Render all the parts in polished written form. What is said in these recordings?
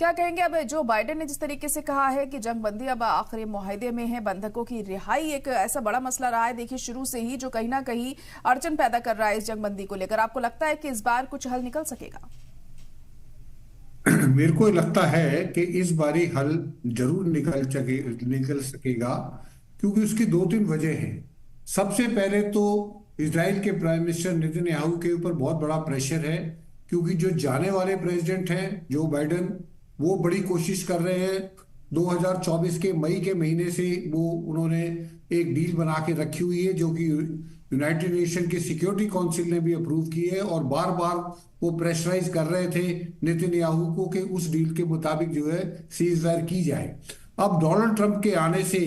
क्या कहेंगे अब जो बाइडेन ने जिस तरीके से कहा है कि जंगबंदी अब आखिरी मुआहदे में है, बंधकों की रिहाई एक ऐसा बड़ा मसला रहा है देखिए शुरू से ही, जो कहीं ना कहीं अड़चन पैदा कर रहा है इस जंगबंदी को लेकर। आपको लगता है कि इस बार कुछ हल निकल सकेगा? मेरे को लगता है कि इस बारी हल जरूर निकल सकेगा, क्योंकि उसकी दो तीन वजह हैं। सबसे पहले तो इजराइल के प्राइम मिनिस्टर नेतन्याहू के ऊपर बहुत बड़ा प्रेशर है, क्योंकि जो जाने वाले प्रेसिडेंट हैं जो बाइडेन, वो बड़ी कोशिश कर रहे हैं। 2024 के मई के महीने से वो उन्होंने एक डील बना के रखी हुई है, जो कि यूनाइटेड नेशन की सिक्योरिटी काउंसिल ने भी अप्रूव की है, और बार बार वो प्रेशराइज कर रहे थे नेतन्याहू को कि उस डील के मुताबिक जो है सीज फायर की जाए। अब डोनाल्ड ट्रंप के आने से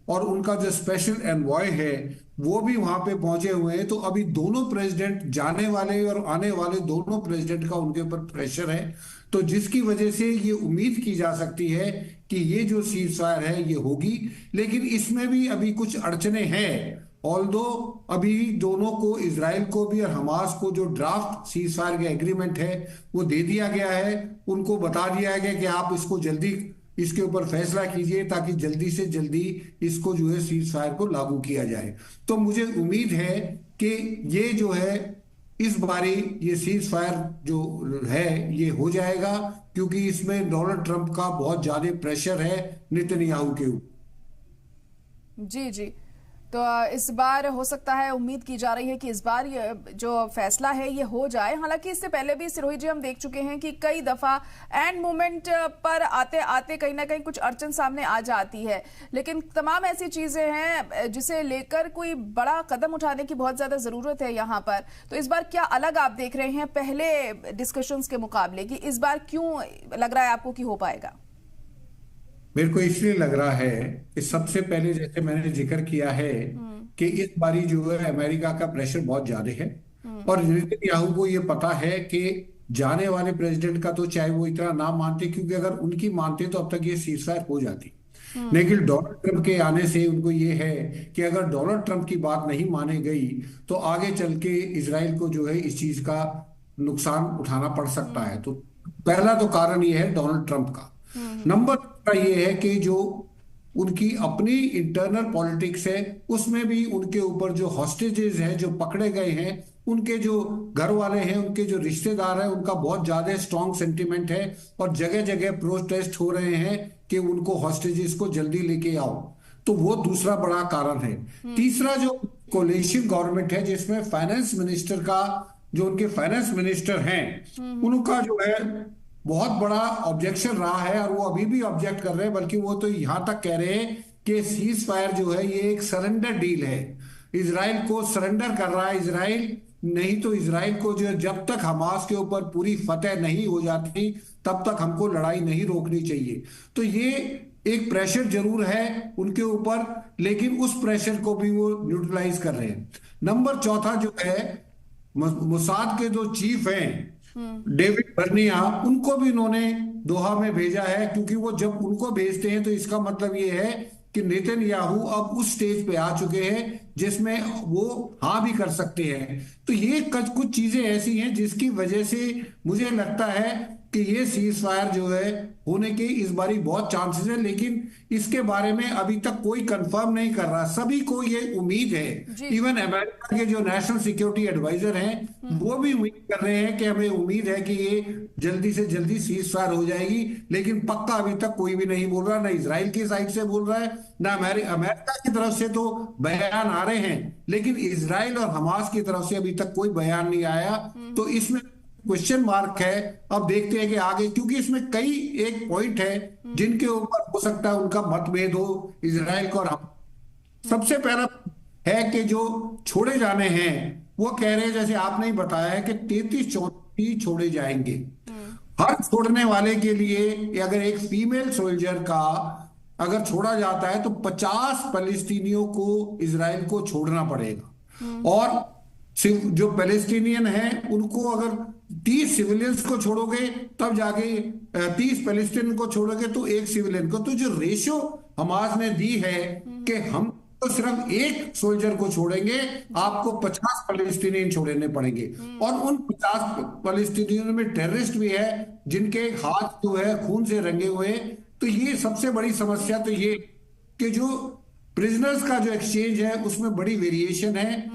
और उनका जो स्पेशल एनवॉय है वो भी वहां पे पहुंचे हुए हैं, तो अभी दोनों प्रेसिडेंट, जाने वाले और आने वाले दोनों प्रेसिडेंट का उनके ऊपर प्रेशर है। तो जिसकी वजह से ये उम्मीद की जा सकती है कि ये जो सीज फायर है ये होगी, लेकिन इसमें भी अभी कुछ अड़चने हैं। ऑल्दो अभी दोनों को, इजराइल को भी और हमास को, जो ड्राफ्ट सीज फायर का एग्रीमेंट है वो दे दिया गया है। उनको बता दिया गया कि आप इसको जल्दी इसके ऊपर फैसला कीजिए, ताकि जल्दी से जल्दी इसको जो है सीज फायर को लागू किया जाए। तो मुझे उम्मीद है कि ये जो है इस बारी ये सीज फायर जो है ये हो जाएगा, क्योंकि इसमें डोनाल्ड ट्रंप का बहुत ज्यादा प्रेशर है नेतन्याहू के ऊपर। जी जी। तो इस बार हो सकता है, उम्मीद की जा रही है कि इस बार ये जो फैसला है ये हो जाए। हालांकि इससे पहले भी सिरोही जी हम देख चुके हैं कि कई दफा एंड मोमेंट पर आते आते कहीं ना कहीं कुछ अड़चन सामने आ जाती है, लेकिन तमाम ऐसी चीजें हैं जिसे लेकर कोई बड़ा कदम उठाने की बहुत ज्यादा जरूरत है यहाँ पर। तो इस बार क्या अलग आप देख रहे हैं पहले डिस्कशंस के मुकाबले, कि इस बार क्यों लग रहा है आपको कि हो पाएगा? मेरे को इसलिए लग रहा है कि सबसे पहले, जैसे मैंने जिक्र किया है, हम्म। कि इस बारी जो है अमेरिका का प्रेशर बहुत ज्यादा है। हम्म। और नेतन्याहू को ये पता है कि जाने वाले प्रेसिडेंट का, तो चाहे वो इतना ना मानते, क्योंकि अगर उनकी मानते तो अब तक ये सीजफायर हो जाती। हम्म। लेकिन डोनाल्ड ट्रंप के आने से उनको ये है कि अगर डोनाल्ड ट्रंप की बात नहीं माने गई तो आगे चल के इसराइल को जो है इस चीज का नुकसान उठाना पड़ सकता हम्म। है। तो पहला तो कारण ये है डोनाल्ड ट्रंप का। हम्म। नंबर दूसरा ये है कि जो उनकी अपनी इंटरनल पॉलिटिक्स है, उसमें भी उनके ऊपर जो हॉस्टेजेस हैं, जो पकड़े गए हैं, उनके जो घर वाले हैं, उनके जो रिश्तेदार हैं, उनका बहुत ज्यादा स्ट्रॉन्ग सेंटिमेंट है, और जगह जगह प्रोटेस्ट हो रहे हैं कि उनको हॉस्टेजेस को जल्दी लेके आओ। तो वो दूसरा बड़ा कारण है। हम्म। तीसरा, जो कोलिशन गवर्नमेंट है जिसमें फाइनेंस मिनिस्टर का, जो उनके फाइनेंस मिनिस्टर हैं, हम्म। उनका जो है बहुत बड़ा ऑब्जेक्शन रहा है, और वो अभी भी ऑब्जेक्ट कर रहे हैं। बल्कि वो तो यहां तक कह रहे हैं कि सीज फायर जो है ये एक सरेंडर डील है, इसराइल को सरेंडर कर रहा है इसराइल। नहीं तो इसराइल को जो है, जब तक हमास के ऊपर पूरी फतेह नहीं हो जाती तब तक हमको लड़ाई नहीं रोकनी चाहिए। तो ये एक प्रेशर जरूर है उनके ऊपर, लेकिन उस प्रेशर को भी वो न्यूट्रलाइज कर रहे हैं। नंबर चौथा जो है, मोसाद के जो चीफ हैं हम्म। डेविड बर्निया, उनको भी इन्होंने दोहा में भेजा है, क्योंकि वो जब उनको भेजते हैं तो इसका मतलब ये है कि नेतन्याहू अब उस स्टेज पे आ चुके हैं जिसमें वो हाँ भी कर सकते हैं। तो ये कुछ चीजें ऐसी हैं जिसकी वजह से मुझे लगता है कि ये सीज फायर जो है होने के इस बारी बहुत चांसेस है, लेकिन इसके बारे में अभी तक कोई कंफर्म नहीं कर रहा। सभी को ये उम्मीद है, जी। इवन अमेरिका के जो नेशनल सिक्योरिटी एडवाइजर हैं हम्म। वो भी उम्मीद कर रहे हैं कि हमें उम्मीद है कि ये जल्दी से जल्दी सीज फायर हो जाएगी। लेकिन पक्का अभी तक कोई भी नहीं बोल रहा, ना इसराइल की साइड से बोल रहा है, ना अमेरिका की तरफ से तो बयान आ रहे हैं, लेकिन इसराइल और हमास की तरफ से अभी तक कोई बयान नहीं आया। तो इसमें क्वेश्चन मार्क है। अब देखते हैं कि आगे, क्योंकि इसमें कई एक पॉइंट है जिनके ऊपर हो सकता है उनका मतभेद हो इसराइल का और हम। सबसे पहला है कि जो छोड़े जाने हैं, वो कह रहे हैं, जैसे आपने ही बताया है, कि 33-34 छोड़े जाएंगे। हम्म। हर छोड़ने वाले के लिए, अगर एक फीमेल सोल्जर का अगर छोड़ा जाता है तो 50 फलस्तीनियों को इसराइल को छोड़ना पड़ेगा। हम्म। और सिर्फ जो पैलेस्टीनियन हैं उनको, अगर 30 सिविलियंस को छोड़ोगे तब जाके 30 पैलेस्टीनियन को छोड़ोगे तो एक सिविलियन को, तो जो रेशियो हमास ने दी है कि हम तो सिर्फ एक सोल्जर को छोड़ेंगे, आपको 50 फलस्तीनियन छोड़ने पड़ेंगे। और उन 50 फलस्तीनियों में टेररिस्ट भी है, जिनके हाथ जो है खून से रंगे हुए हैं। तो ये सबसे बड़ी समस्या तो ये कि जो प्रिजनर्स का जो एक्सचेंज है उसमें बड़ी वेरिएशन है।